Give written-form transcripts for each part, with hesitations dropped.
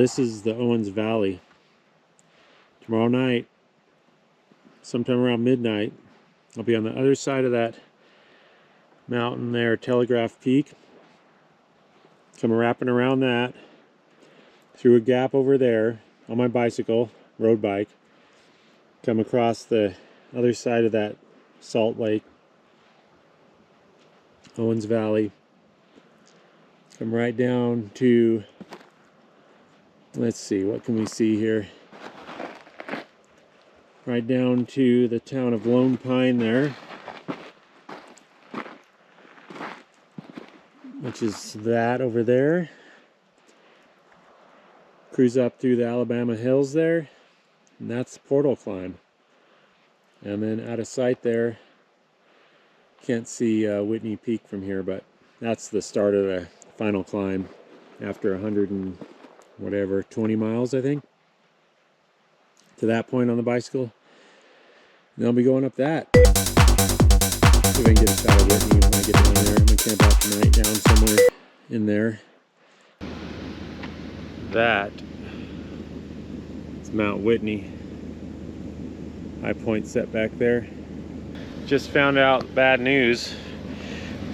this is the Owens Valley. Tomorrow night, sometime around midnight, I'll be on the other side of that mountain there, Telegraph Peak. Come wrapping around that, through a gap over there on my bicycle, road bike. Come across the other side of that Salt Lake, Owens Valley. Come right down to, let's see, what can we see here? Right down to the town of Lone Pine there, which is that over there. Cruise up through the Alabama hills there, and that's the portal climb. And then out of sight there, can't see Whitney Peak from here, but that's the start of the final climb after 100 and whatever, 20 miles, I think, to that point on the bicycle. And I'll be going up that. See if I can get a shot of Whitney when I get down there. I'm gonna camp out tonight down somewhere in there. That is Mount Whitney. High point set back there. Just found out bad news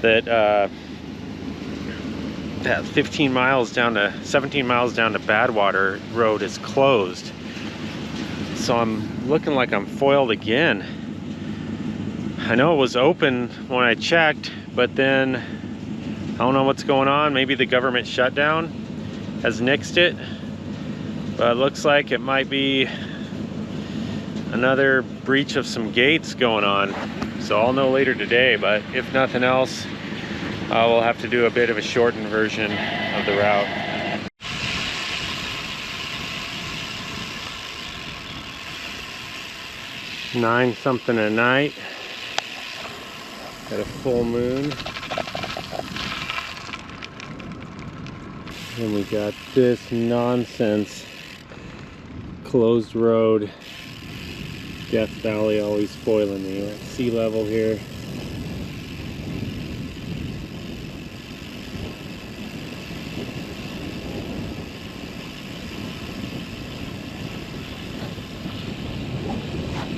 that that 17 miles down to Badwater road is closed. So I'm looking like I'm foiled again. I know it was open when I checked, but then I don't know what's going on. Maybe the government shutdown has nixed it, but it looks like it might be another breach of some gates going on. So I'll know later today, but if nothing else, we'll have to do a bit of a shortened version of the route. Nine something at night. Got a full moon. And we got this nonsense closed road. Death Valley always foiling me. At sea level here.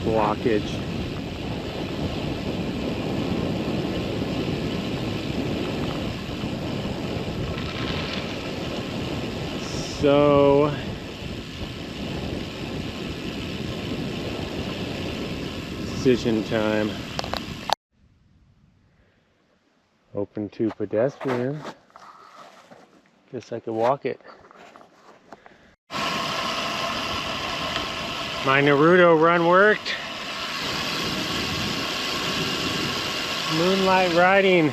Blockage. So decision time. Open to pedestrians. Guess I could walk it. My Naruto run worked. Moonlight riding.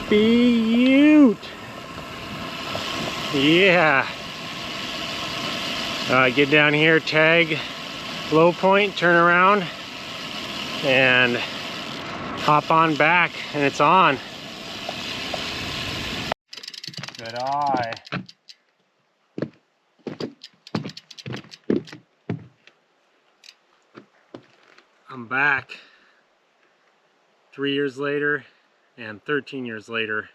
Beaut. Yeah. Get down here, tag, low point, turn around, and hop on back, and it's on. Good eye. I'm back 3 years later and 13 years later.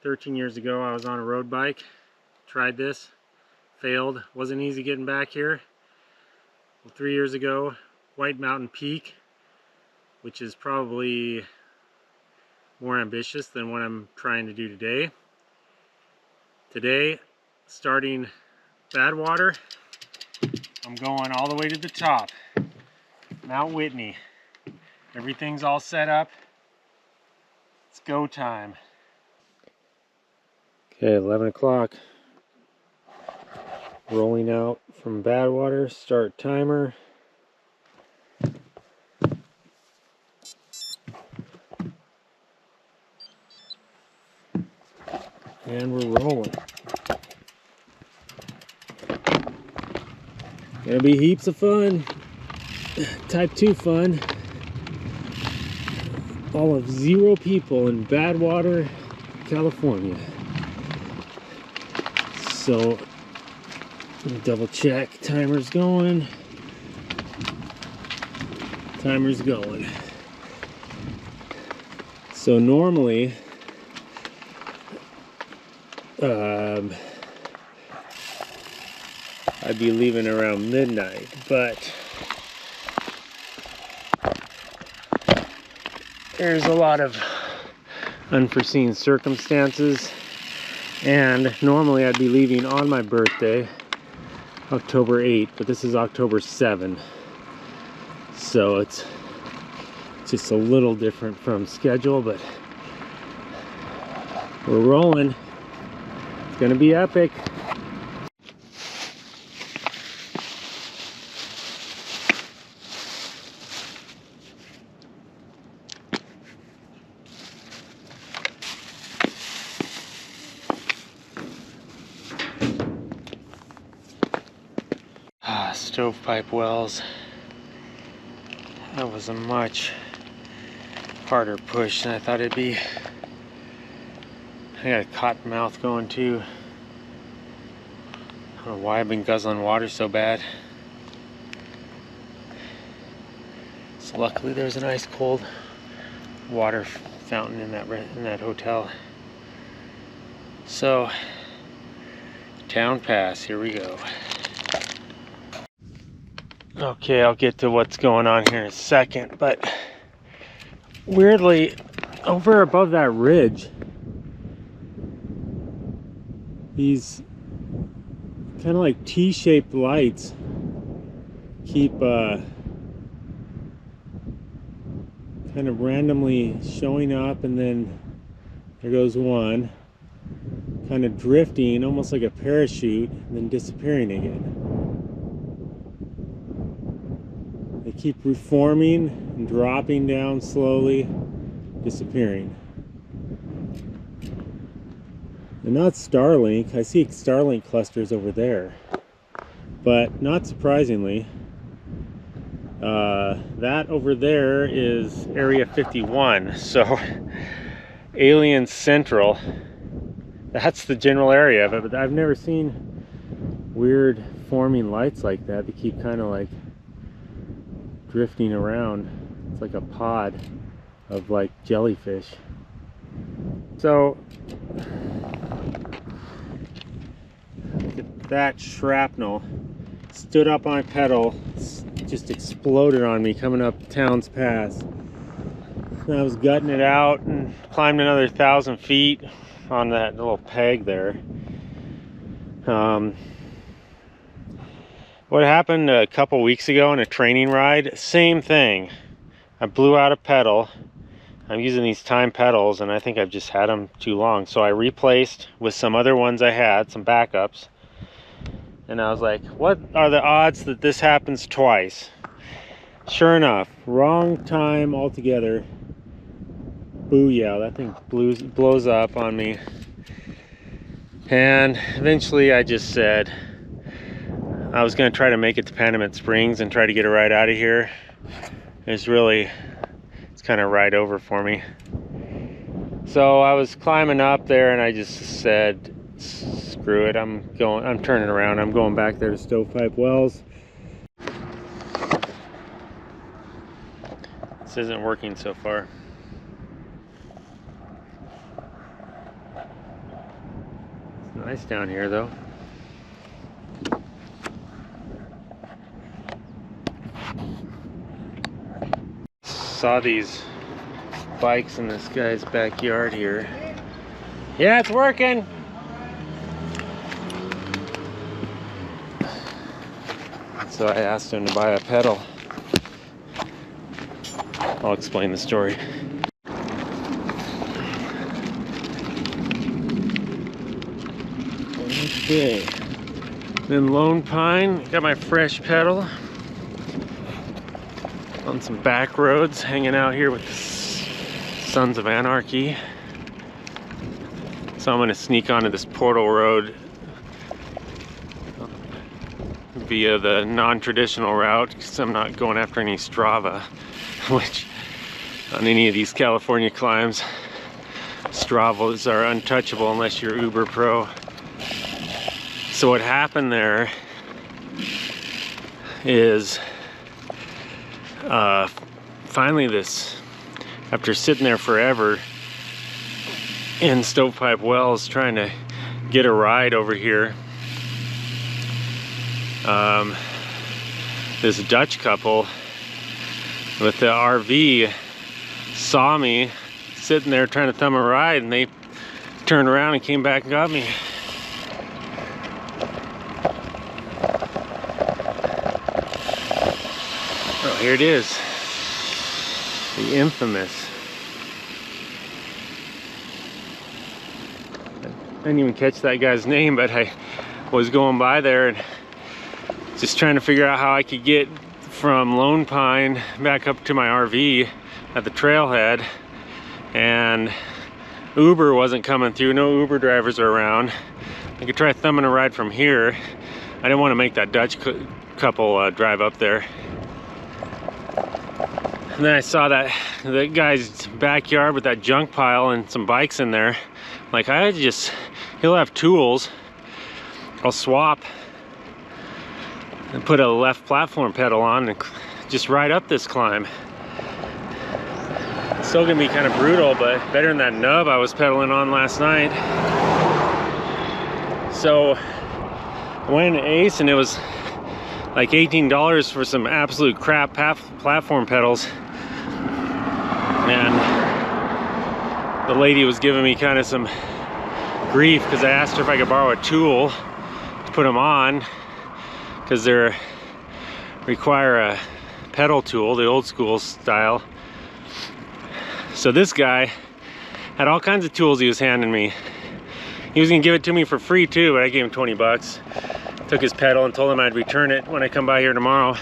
13 years ago I was on a road bike, tried this, failed, wasn't easy getting back here. Well, 3 years ago, White Mountain Peak, which is probably more ambitious than what I'm trying to do today. Today, starting Badwater, I'm going all the way to the top. Mount Whitney. Everything's all set up. It's go time. Okay, 11 o'clock. Rolling out from Badwater. Start timer. And we're rolling. Gonna be heaps of fun. Type 2 fun. All of 0 people in Badwater, California. So, double check. Timer's going. Timer's going. So normally, I'd be leaving around midnight, but there's a lot of unforeseen circumstances, and normally I'd be leaving on my birthday, October 8th, but this is October 7th, so it's just a little different from schedule, but we're rolling. It's gonna be epic. Stovepipe wells. That was a much harder push than I thought it'd be. I got a cotton mouth going too. I don't know why I've been guzzling water so bad. So luckily there's an ice cold water fountain in that hotel. So town pass, here we go. Okay, I'll get to what's going on here in a second, but weirdly, over above that ridge, these kind of like T-shaped lights keep kind of randomly showing up, and then there goes one, kind of drifting, almost like a parachute, and then disappearing again. They keep reforming and dropping down slowly, disappearing. And not Starlink. I see Starlink clusters over there, but not surprisingly, that over there is Area 51. So Alien Central, that's the general area of it, but I've never seen weird forming lights like that. They keep kind of like drifting around. It's like a pod of like jellyfish. So look at that shrapnel. Stood up on my pedal, just exploded on me coming up Towns Pass. And I was gutting it out and climbed another 1,000 feet on that little peg there. What happened a couple weeks ago in a training ride, same thing. I blew out a pedal. I'm using these time pedals, and I think I've just had them too long. So I replaced with some other ones I had, some backups. And I was like, what are the odds that this happens twice? Sure enough, wrong time altogether. Booyah, that thing blows up on me. And eventually I just said, I was going to try to make it to Panamint Springs and try to get a ride out of here. It's kind of right over for me. So I was climbing up there and I just said, screw it, I'm turning around, I'm going back there to Stovepipe Wells. This isn't working so far. It's nice down here though. Saw these bikes in this guy's backyard here. Yeah, it's working. So I asked him to buy a pedal. I'll explain the story. Okay. Then Lone Pine, got my fresh pedal. On some back roads, hanging out here with the Sons of Anarchy. So I'm gonna sneak onto this portal road via the non-traditional route, because I'm not going after any Strava, which on any of these California climbs, Stravas are untouchable unless you're Uber Pro. So what happened there is finally after sitting there forever in Stovepipe Wells trying to get a ride over here, this Dutch couple with the RV saw me sitting there trying to thumb a ride, and they turned around and came back and got me. Oh, here it is. The infamous. I didn't even catch that guy's name, but I was going by there and just trying to figure out how I could get from Lone Pine back up to my RV at the trailhead, and Uber wasn't coming through. No Uber drivers are around. I could try thumbing a ride from here. I didn't want to make that Dutch couple drive up there. And then I saw that guy's backyard with that junk pile and some bikes in there. Like, he'll have tools. I'll swap and put a left platform pedal on and just ride up this climb. It's still gonna be kind of brutal, but better than that nub I was pedaling on last night. So I went into Ace and it was like $18 for some absolute crap platform pedals. And the lady was giving me kind of some grief because I asked her if I could borrow a tool to put them on, because they require a pedal tool, the old school style. So this guy had all kinds of tools he was handing me. He was gonna give it to me for free too, but I gave him 20 bucks. Took his pedal and told him I'd return it when I come by here tomorrow.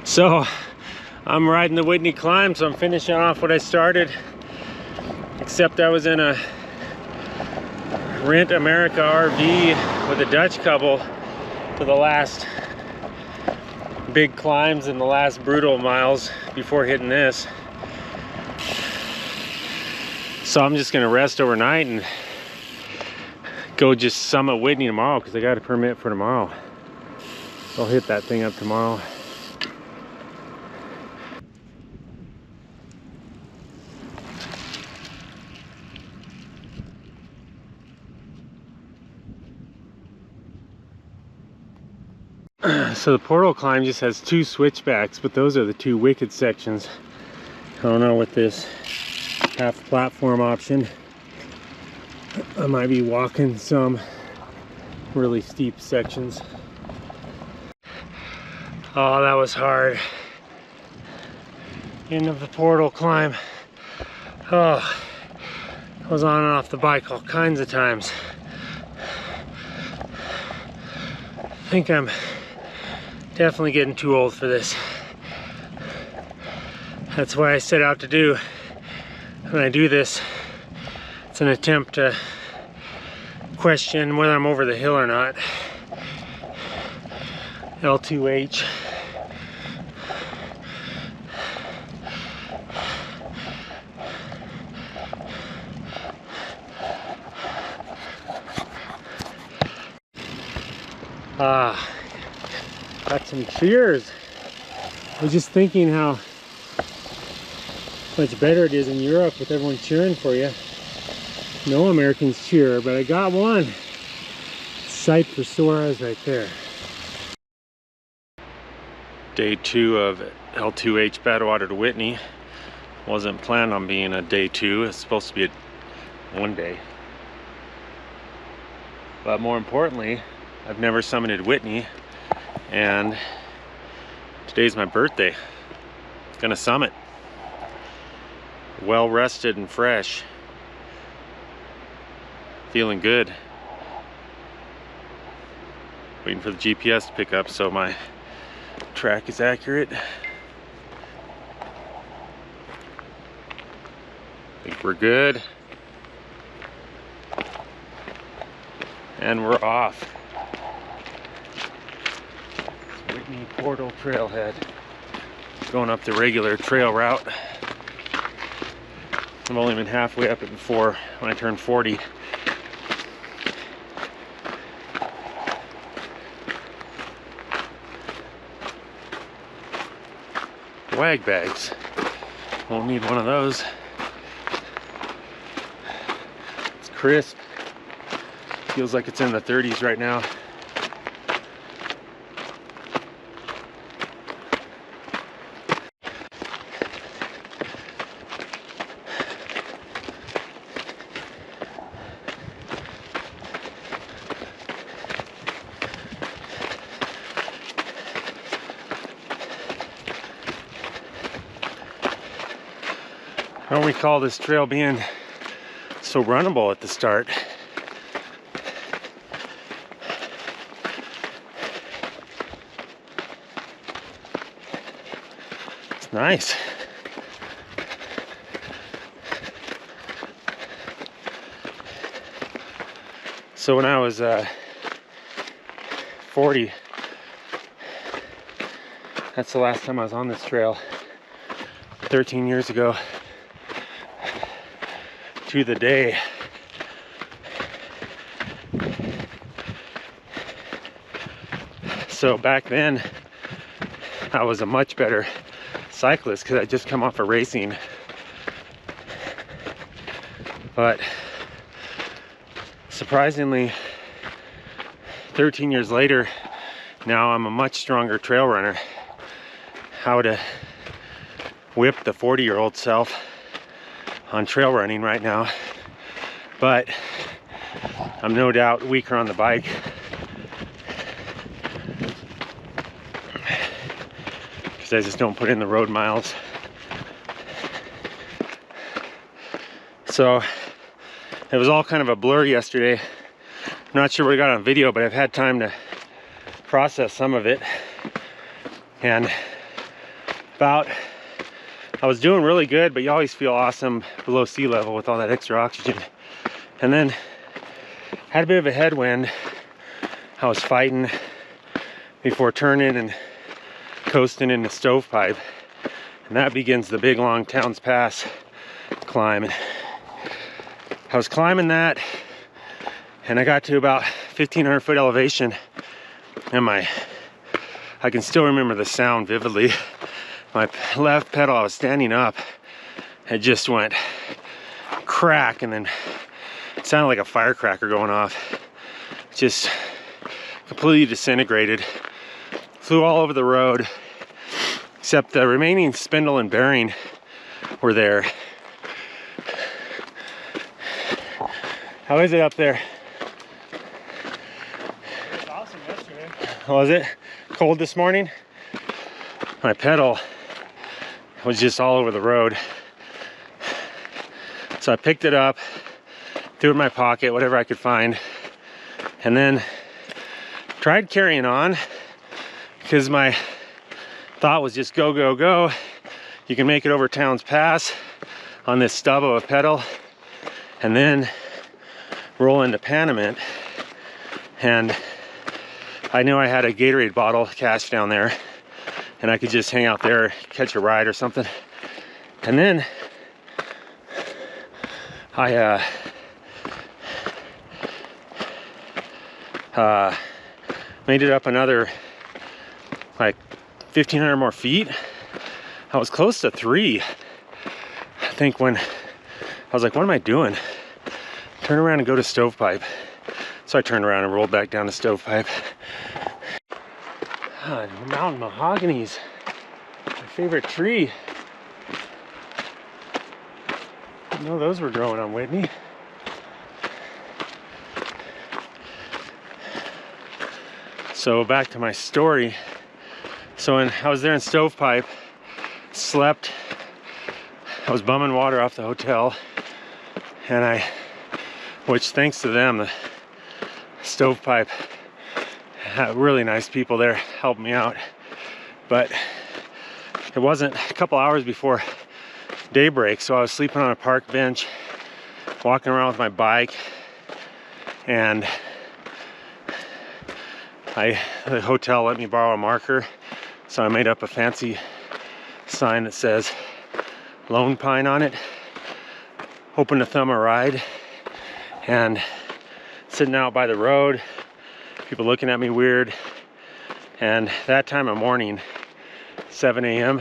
So I'm riding the Whitney climb, so I'm finishing off what I started, except I was in a Rent America RV with a Dutch couple for the last big climbs and the last brutal miles before hitting this. So I'm just gonna rest overnight and go just summit Whitney tomorrow, because I got a permit for tomorrow. So I'll hit that thing up tomorrow. So the portal climb just has 2 switchbacks, but those are the 2 wicked sections. I don't know with this half platform option, I might be walking some really steep sections. Oh, that was hard. End of the portal climb. Oh, I was on and off the bike all kinds of times. I think I'm definitely getting too old for this. That's why I set out to do, when I do this, it's an attempt to question whether I'm over the hill or not. L2H. Got some cheers. I was just thinking how much better it is in Europe with everyone cheering for you. No Americans cheer, but I got one. Sight for sore eyes right there. Day 2 of L2H Badwater to Whitney. Wasn't planned on being a day 2. It's supposed to be a 1 day. But more importantly, I've never summited Whitney, and today's my birthday. Gonna summit. Well rested and fresh. Feeling good. Waiting for the GPS to pick up so my track is accurate. Think we're good. And we're off. Whitney Portal Trailhead. Going up the regular trail route. I've only been halfway up it before when I turned 40. Wag bags. Won't need one of those. It's crisp. Feels like it's in the 30s right now. I don't recall this trail being so runnable at the start. It's nice. So when I was 40, that's the last time I was on this trail, 13 years ago. To the day. So back then I was a much better cyclist because I just come off of racing, but surprisingly 13 years later now I'm a much stronger trail runner. How to whip the 40-year-old self on trail running right now, but I'm no doubt weaker on the bike. Because I just don't put in the road miles. So it was all kind of a blur yesterday. I'm not sure what I got on video, but I've had time to process some of it. And I was doing really good, but you always feel awesome below sea level with all that extra oxygen. And then had a bit of a headwind. I was fighting before turning and coasting in the stovepipe. And that begins the big long Towns Pass climb. And I was climbing that and I got to about 1,500 foot elevation. And I can still remember the sound vividly. My left pedal, I was standing up, it just went crack, and then it sounded like a firecracker going off. Just completely disintegrated. Flew all over the road, except the remaining spindle and bearing were there. How is it up there? It was awesome yesterday. Was it cold this morning? My pedal was just all over the road. So I picked it up, threw it in my pocket, whatever I could find, and then tried carrying on because my thought was just go, go, go. You can make it over Towns Pass on this stub of a pedal and then roll into Panamint. And I knew I had a Gatorade bottle cached down there, and I could just hang out there, catch a ride or something. And then I made it up another like 1,500 more feet. I was close to 3. I think when I was like, what am I doing? Turn around and go to Stovepipe. So I turned around and rolled back down to Stovepipe. Mountain mahoganies, my favorite tree. Didn't know those were growing on Whitney. So back to my story. So when I was there in Stovepipe, slept, I was bumming water off the hotel, and which thanks to them, the Stovepipe, really nice people there helped me out. But it wasn't a couple hours before daybreak, so I was sleeping on a park bench, walking around with my bike, and the hotel let me borrow a marker, so I made up a fancy sign that says Lone Pine on it. Opened to thumb a ride, and sitting out by the road, people looking at me weird. And that time of morning, 7 a.m.,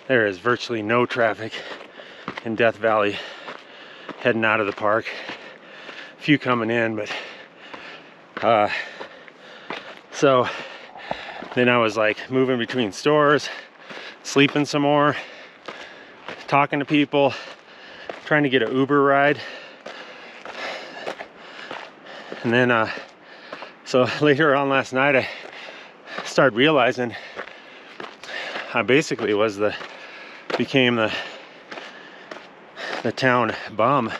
there is virtually no traffic in Death Valley heading out of the park. few coming in, but so then I was like moving between stores, sleeping some more, talking to people, trying to get an Uber ride. And then so later on last night I started realizing I basically became the town bum,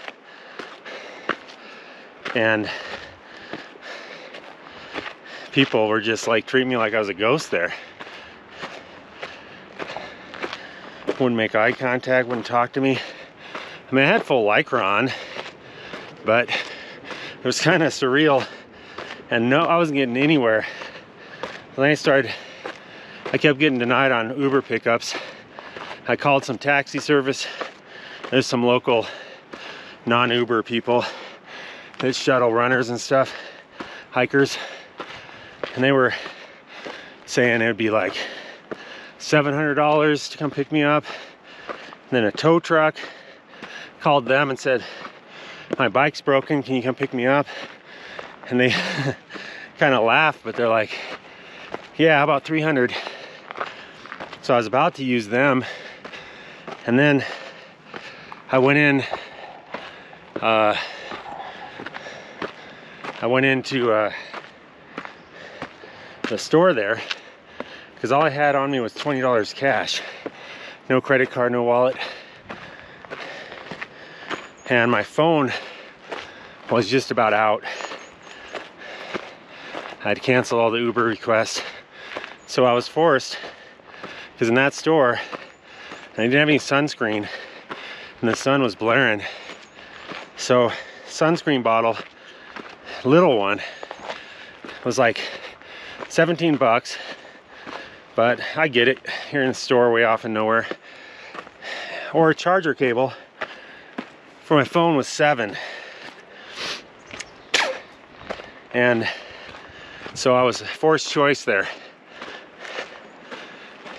and people were just like treating me like I was a ghost there. Wouldn't make eye contact, wouldn't talk to me. I mean, I had full Lycra on, but it was kind of surreal, and no, I wasn't getting anywhere. Then I kept getting denied on Uber pickups. I called some taxi service. There's some local non-Uber people that shuttle runners and stuff, hikers, and they were saying it would be like $700 to come pick me up. And then a tow truck called them and said, my bike's broken, can you come pick me up? And they kind of laughed, but they're like, yeah, how about 300? So I was about to use them, and then I went into the store there, because all I had on me was $20 cash. No credit card, no wallet. And my phone was just about out. I had canceled all the Uber requests. So I was forced, because in that store, I didn't have any sunscreen, and the sun was blaring. So sunscreen bottle, little one, was like 17 bucks, but I get it, here in the store way off in nowhere. Or a charger cable for my phone was $7. And so I was forced choice there.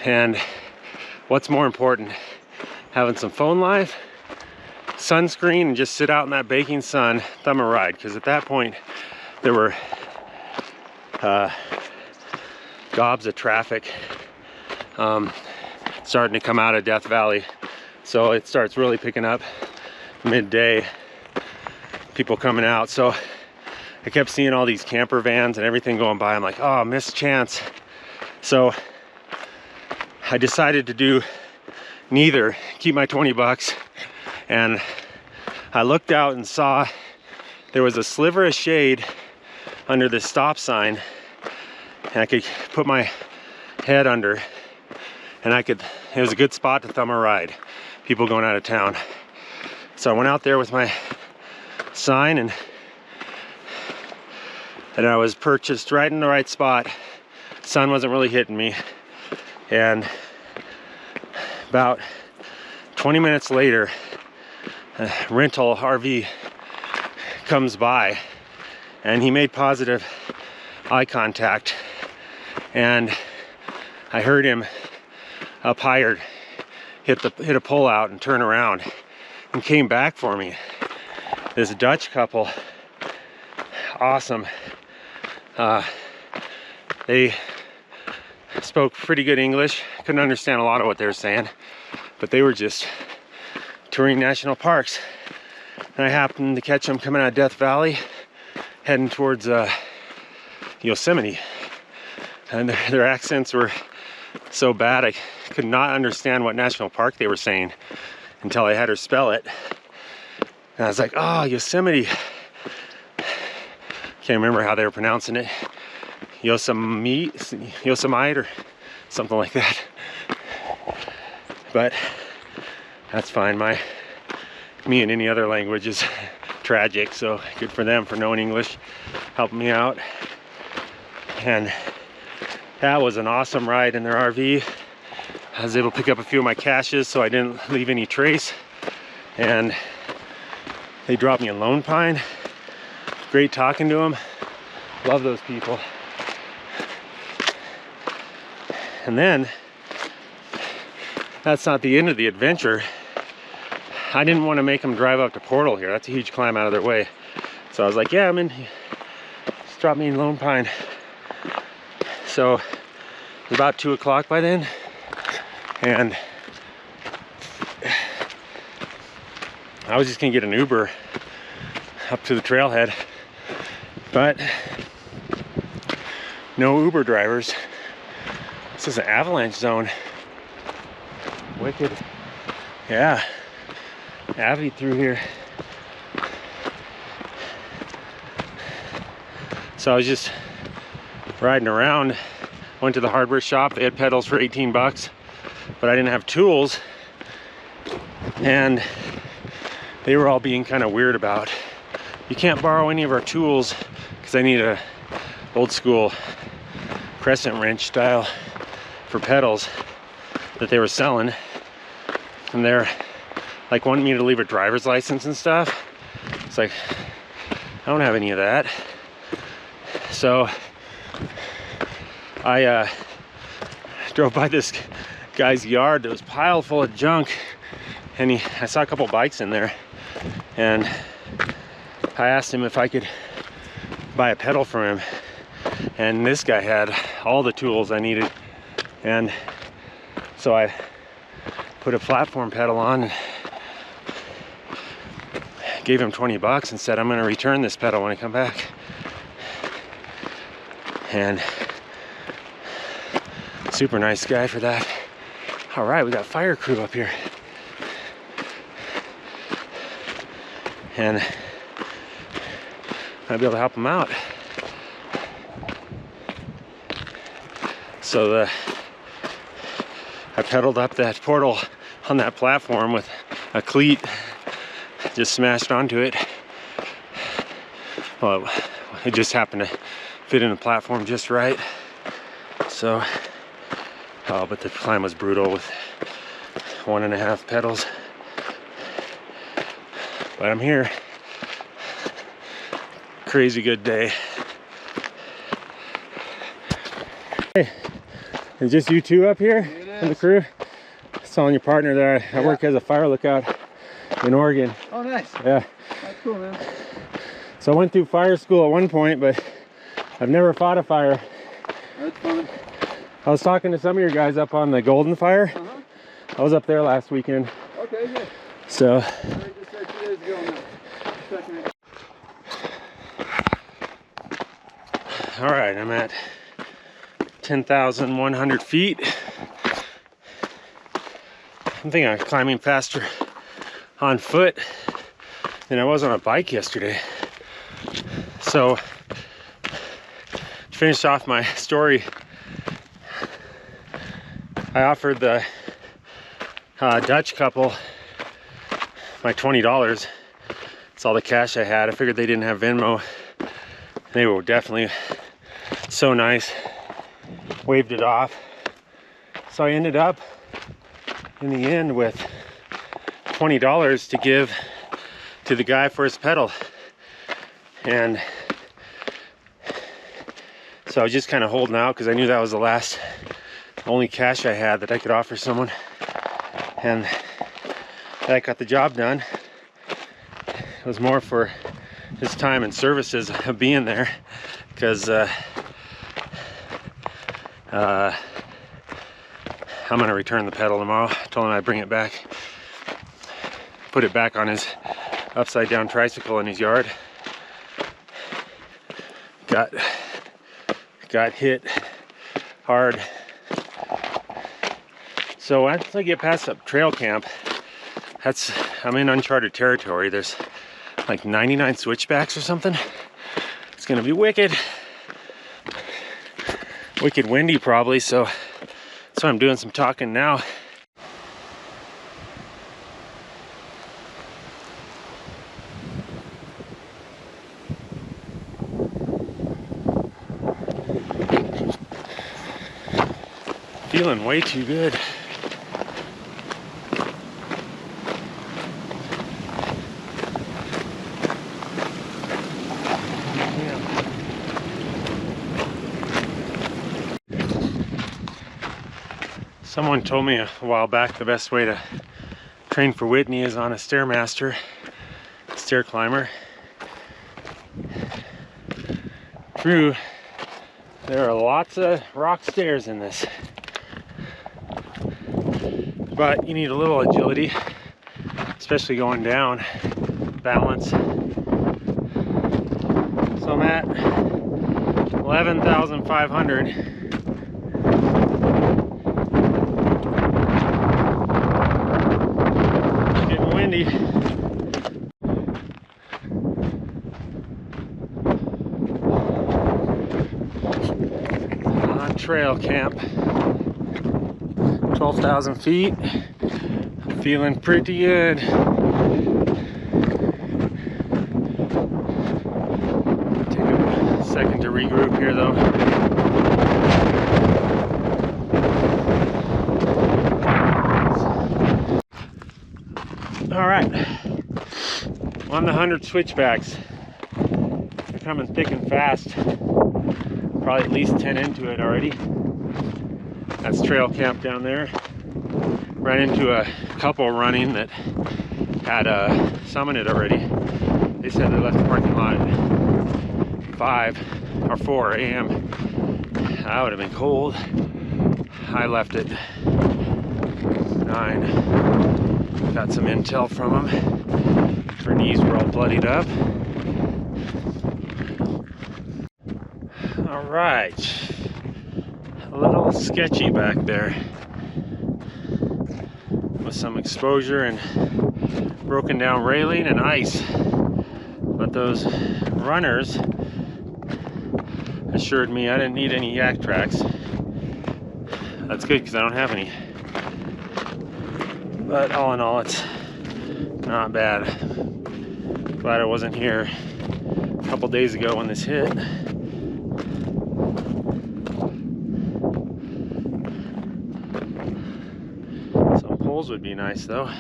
And what's more important, having some phone life, sunscreen, and just sit out in that baking sun, thumb a ride? Because at that point there were gobs of traffic starting to come out of Death Valley. So it starts really picking up midday, people coming out. So I kept seeing all these camper vans and everything going by. I'm like, oh, missed chance. So I decided to do neither, keep my 20 bucks. And I looked out and saw there was a sliver of shade under this stop sign, and I could put my head under, and it was a good spot to thumb a ride, people going out of town. So I went out there with my sign, and I was perched right in the right spot. Sun wasn't really hitting me. And about 20 minutes later, a rental RV comes by, and he made positive eye contact, and I heard him up higher hit a pull out and turn around, and came back for me. This Dutch couple, awesome. They spoke pretty good English. Couldn't understand a lot of what they were saying, but they were just touring national parks. And I happened to catch them coming out of Death Valley, heading towards Yosemite. And their accents were so bad I could not understand what national park they were saying until I had her spell it. And I was like, oh, Yosemite. Can't remember how they were pronouncing it. Yosemite or something like that. But that's fine. Me in any other language is tragic, so good for them for knowing English, helping me out. And that was an awesome ride in their RV. I was able to pick up a few of my caches, so I didn't leave any trace. And they dropped me in Lone Pine. Great talking to them. Love those people. And then, that's not the end of the adventure. I didn't want to make them drive up to Portal here. That's a huge climb out of their way. So I was like, yeah, I'm in. Just drop me in Lone Pine. So it was about 2 o'clock by then, and I was just gonna get an Uber up to the trailhead, but no Uber drivers. This is an avalanche zone. Wicked. Yeah, Avi through here. So I was just riding around, went to the hardware shop. They had pedals for 18 bucks, but I didn't have tools, and they were all being kind of weird about, you can't borrow any of our tools, because I need a old school crescent wrench style for pedals that they were selling, and they're like wanting me to leave a driver's license and stuff. It's like, I don't have any of that. So I drove by this guy's yard that was piled full of junk, and I saw a couple bikes in there, and I asked him if I could buy a pedal from him, and this guy had all the tools I needed. And so I put a platform pedal on and gave him 20 bucks and said, I'm gonna return this pedal when I come back. And super nice guy for that. All right, we got fire crew up here. And I'll be able to help them out. So I pedaled up that portal on that platform with a cleat, just smashed onto it. Well, it just happened to fit in the platform just right. So, oh, but the climb was brutal with 1.5 pedals. But I'm here. Crazy good day. Hey, is just you two up here in the crew? I was telling your partner there, I work as a fire lookout in Oregon. Oh, nice. Yeah. That's cool, man. So I went through fire school at one point, but I've never fought a fire. That's fun. I was talking to some of your guys up on the Golden Fire. I was up there last weekend. Okay, good. So. I just started 2 days ago now. Second it. All right, I'm at 10,100 feet. I'm thinking I'm climbing faster on foot than I was on a bike yesterday. So, to finish off my story, I offered the Dutch couple my $20. It's all the cash I had. I figured they didn't have Venmo. They were definitely so nice. Waved it off. So I ended up in the end with $20 to give to the guy for his pedal. And so I was just kind of holding out because I knew that was the only cash I had that I could offer someone. And that got the job done. It was more for his time and services of being there, because I'm gonna return the pedal tomorrow. I told him I'd bring it back, put it back on his upside down tricycle in his yard. Got hit hard. So once I get past up trail camp, I'm in uncharted territory. There's like 99 switchbacks or something. It's gonna be wicked windy probably, so that's why I'm doing some talking now. Feeling way too good. Someone told me a while back the best way to train for Whitney is on a Stairmaster, stair climber. True, there are lots of rock stairs in this, but you need a little agility, especially going down, balance. So I'm at 11,500. Getting windy. On trail camp. 12,000 feet. Feeling pretty good. Take a second to regroup here though. All right, on the 100 switchbacks. They're coming thick and fast. Probably at least 10 into it already. That's trail camp down there. Ran into a couple running that had summited already. They said they left the parking lot at 5 or 4 a.m. That would have been cold. I left at 9. Got some intel from them. Her knees were all bloodied up. All right, a little sketchy back there with some exposure and broken down railing and ice. But those runners assured me I didn't need any yak tracks. That's good because I don't have any. But all in all, it's not bad. Glad I wasn't here a couple days ago when this hit. Some poles would be nice though.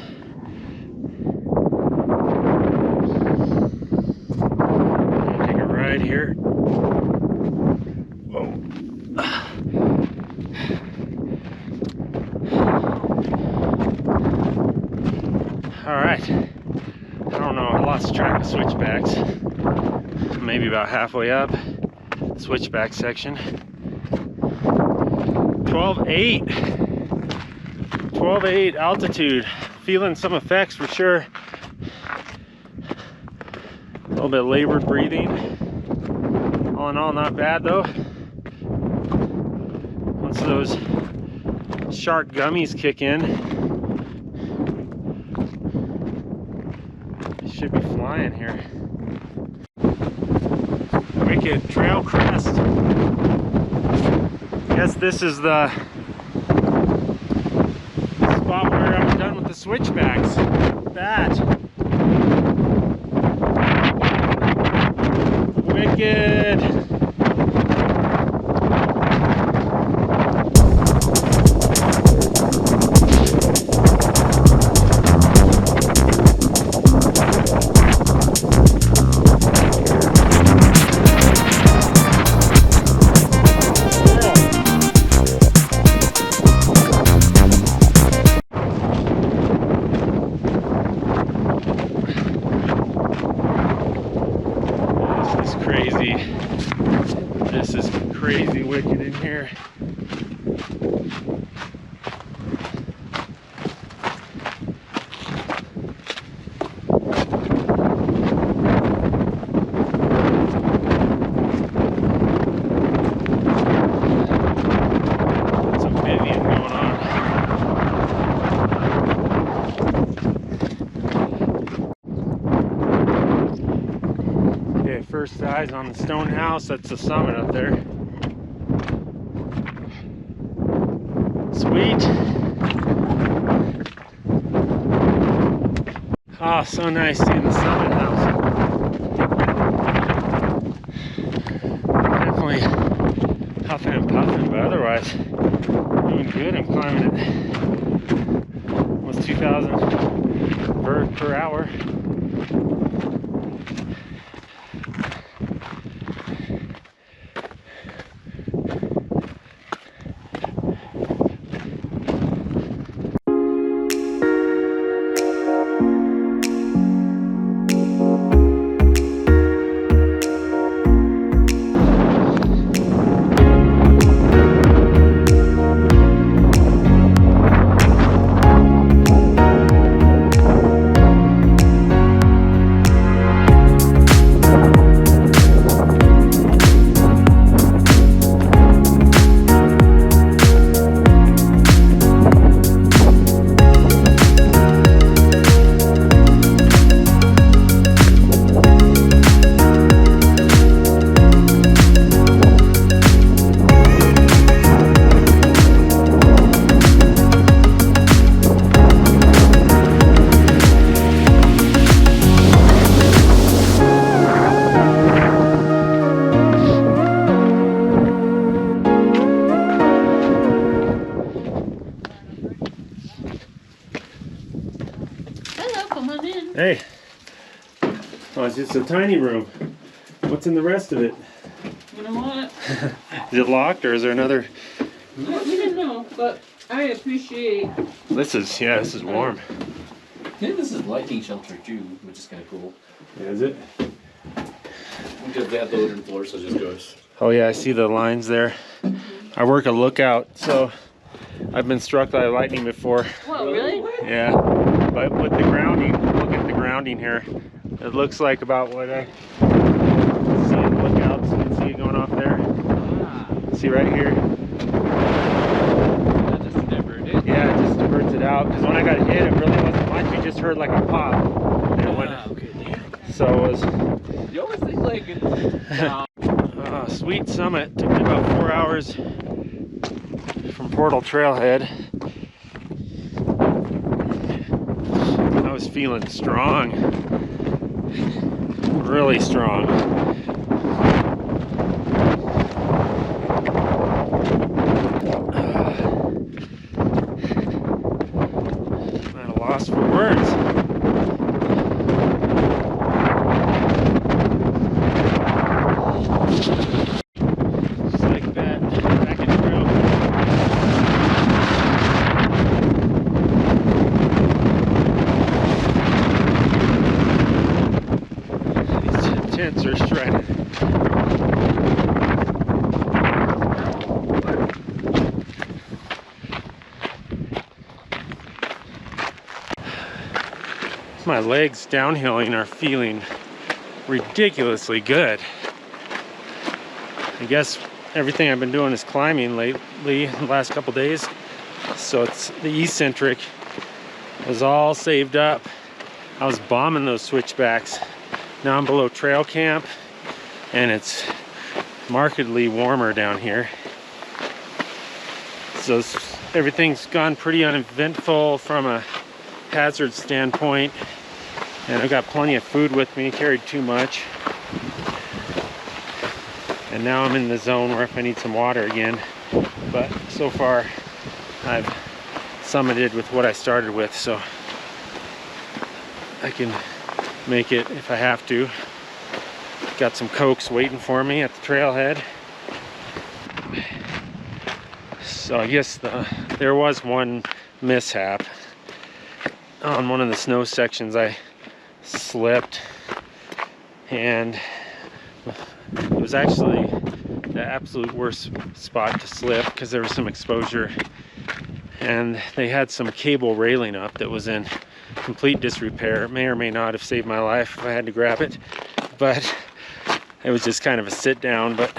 Take a ride here. Whoa. All right, I don't know, I lost track of switchbacks. Maybe about halfway up, switchback section. 12.8, 12.8 altitude. Feeling some effects for sure. A little bit labored breathing. All in all, not bad though. Once those shark gummies kick in, should be flying here. Wicked trail crest. Guess this is the spot where I'm done with the switchbacks. That. Wicked. This is crazy wicked in here. Some Vivian going on. Okay, first eyes on the stone house. That's the summit up there. Sweet. Ah, oh, so nice seeing the summit house. Definitely huffing and puffing, but otherwise doing good. I'm climbing at almost 2,000 vert per hour. just a tiny room. What's in the rest of it? You know what? Is it locked or is there another? We didn't know, but I appreciate. This is warm. I think this is lightning shelter too, which is kind of cool. Is it? Because they have the wooden floor, so it just goes. Oh yeah, I see the lines there. I work a lookout, so I've been struck by lightning before. Whoa, really? Yeah, but with the grounding, look at the grounding here. It looks like about what I see in the lookout. So you can see it going off there. See right here? That just diverted it. Yeah, it just diverts it out. Because when I got hit, it really wasn't much. You just heard like a pop. And it went, Okay. so it was. You always think like it's Sweet summit. Took me about 4 hours from Portal Trailhead. I was feeling strong. Really strong. I'm at a loss for words. Just like that, back in trail. These tents are shredded. My legs downhilling are feeling ridiculously good. I guess everything I've been doing is climbing lately, the last couple days. So it's the eccentric was all saved up. I was bombing those switchbacks. Now I'm below trail camp and it's markedly warmer down here. So everything's gone pretty uneventful from a hazard standpoint. And I've got plenty of food with me, carried too much. And now I'm in the zone where if I need some water again. But so far, I've summited with what I started with, so I can make it if I have to. Got some Cokes waiting for me at the trailhead. So I guess there was one mishap. On one of the snow sections, I slipped, and it was actually the absolute worst spot to slip because there was some exposure, and they had some cable railing up that was in complete disrepair. It may or may not have saved my life if I had to grab it, but it was just kind of a sit down. But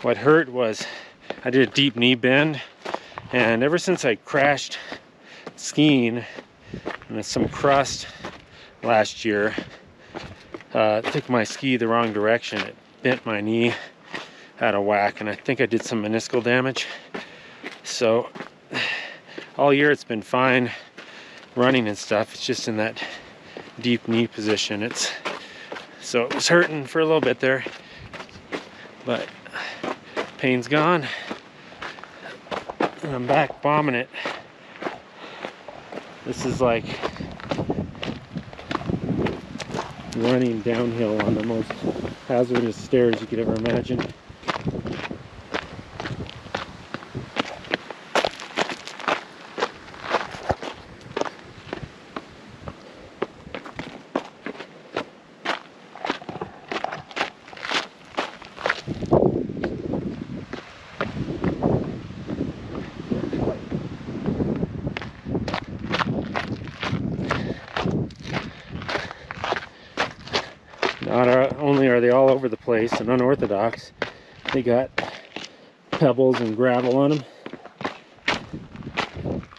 what hurt was I did a deep knee bend, and ever since I crashed skiing and some crust last year, took my ski the wrong direction. It bent my knee out of whack, and I think I did some meniscal damage. So all year it's been fine running and stuff. It's just in that deep knee position. So it was hurting for a little bit there, but pain's gone, and I'm back bombing it. This is like running downhill on the most hazardous stairs you could ever imagine. Not only are they all over the place and unorthodox, they got pebbles and gravel on them.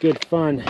Good fun.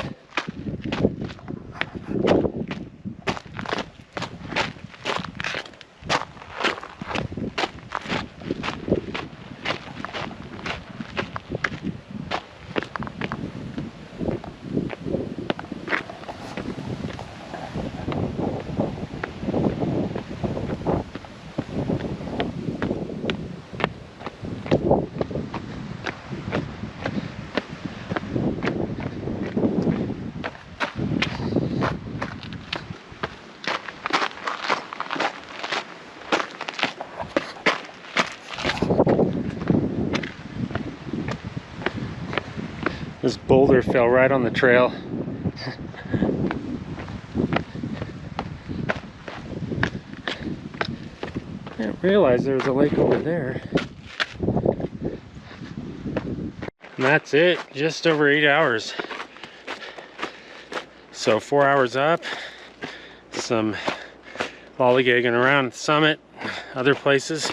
This boulder fell right on the trail. I didn't realize there was a lake over there. And that's it, just over 8 hours. So 4 hours up, some lollygagging around the summit, other places,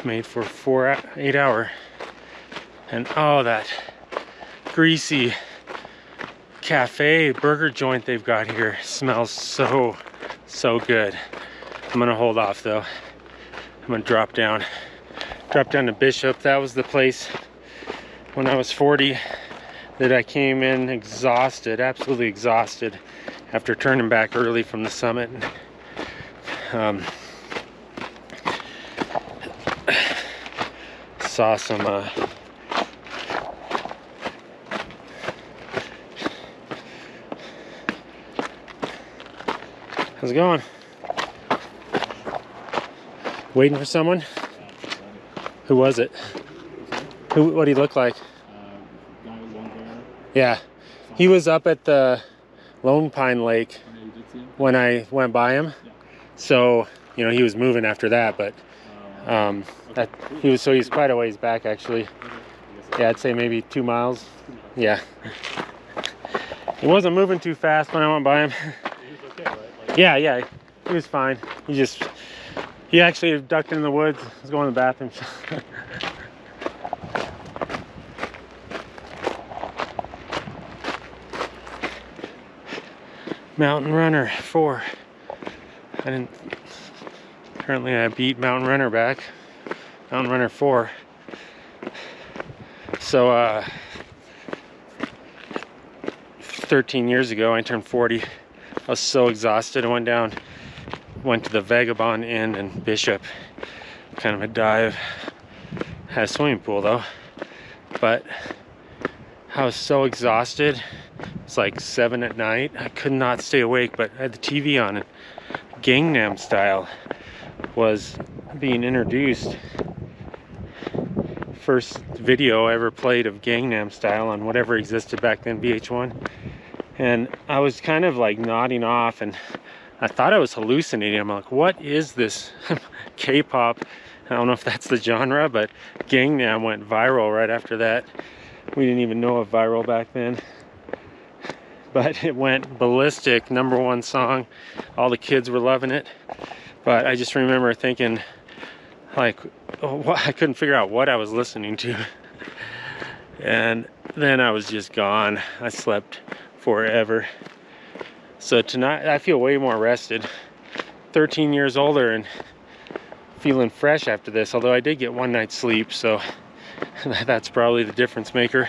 made for 8 hour. And oh, that greasy cafe burger joint they've got here smells so good. I'm gonna hold off though. I'm gonna drop down to Bishop. That was the place when I was 40 that I came in exhausted, absolutely exhausted, after turning back early from the summit. Saw some how's it going? Waiting for someone? Who was it? What did he look like? Yeah, he was up at the Lone Pine Lake when I went by him. So, you know, he was moving after that, but he's quite a ways back actually. Yeah, I'd say maybe 2 miles. Yeah. He wasn't moving too fast when I went by him. Yeah, he was fine. He actually ducked in the woods. He was going to the bathroom. Mountain Runner 4. Currently I beat Mountain Runner back. Mountain Runner 4. So 13 years ago I turned 40. I was so exhausted. I went to the Vagabond Inn in Bishop. Kind of a dive. Had a swimming pool though. But I was so exhausted. It's like 7 at night. I could not stay awake, but I had the TV on and Gangnam Style was being introduced. First video I ever played of Gangnam Style on whatever existed back then, VH1. And I was kind of like nodding off and I thought I was hallucinating. I'm like, what is this K-pop? I don't know if that's the genre, but Gangnam went viral right after that. We didn't even know of viral back then. But it went ballistic, #1 song. All the kids were loving it. But I just remember thinking, like, I couldn't figure out what I was listening to. And then I was just gone. I slept forever. So tonight, I feel way more rested. 13 years older and feeling fresh after this. Although I did get 1 night's sleep, so that's probably the difference maker.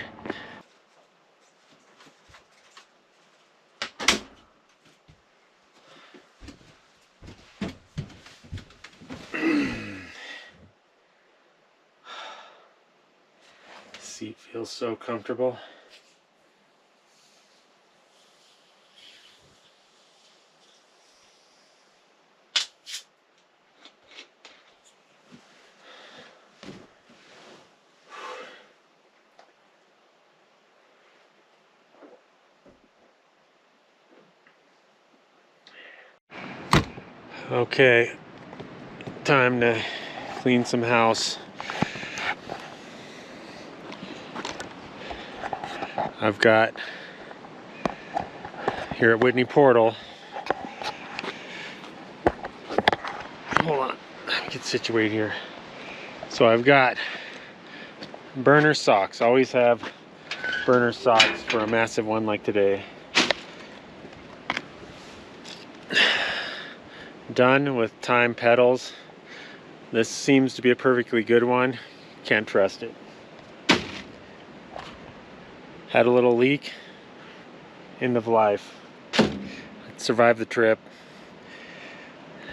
Seat feels so comfortable. Okay, time to clean some house. I've got here at Whitney Portal. Hold on, let me get situated here. So I've got burner socks. Always have burner socks for a massive one like today. Done with time pedals. This seems to be a perfectly good one. Can't trust it. Had a little leak. End of life. Survived the trip.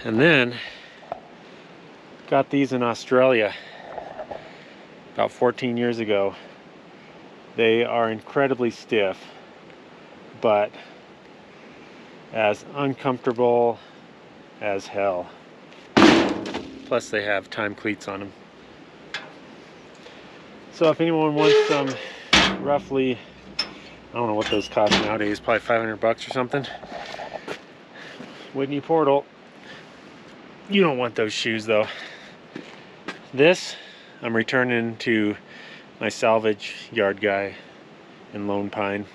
And then got these in Australia about 14 years ago. They are incredibly stiff, but as uncomfortable as hell. Plus they have time cleats on them. So if anyone wants some roughly I don't know what those cost nowadays, probably 500 bucks or something. Whitney Portal. You don't want those shoes though. This, I'm returning to my salvage yard guy in Lone Pine.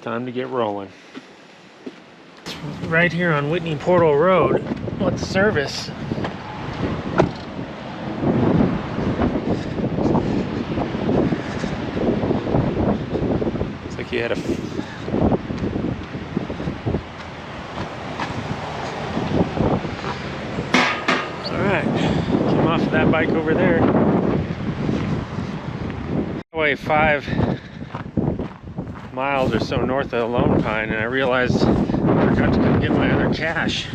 Time to get rolling. Right here on Whitney Portal Road. What's the service? Looks like you had a off of that bike over there. Away 5 miles or so north of Lone Pine, and I realized I forgot to come get my other cache.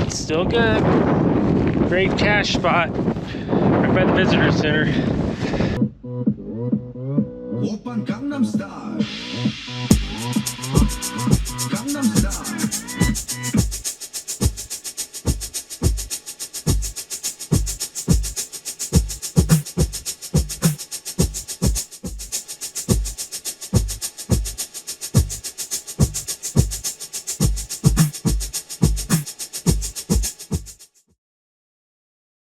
It's still good. Great cache spot right by the visitor center. Open Gangnam Style.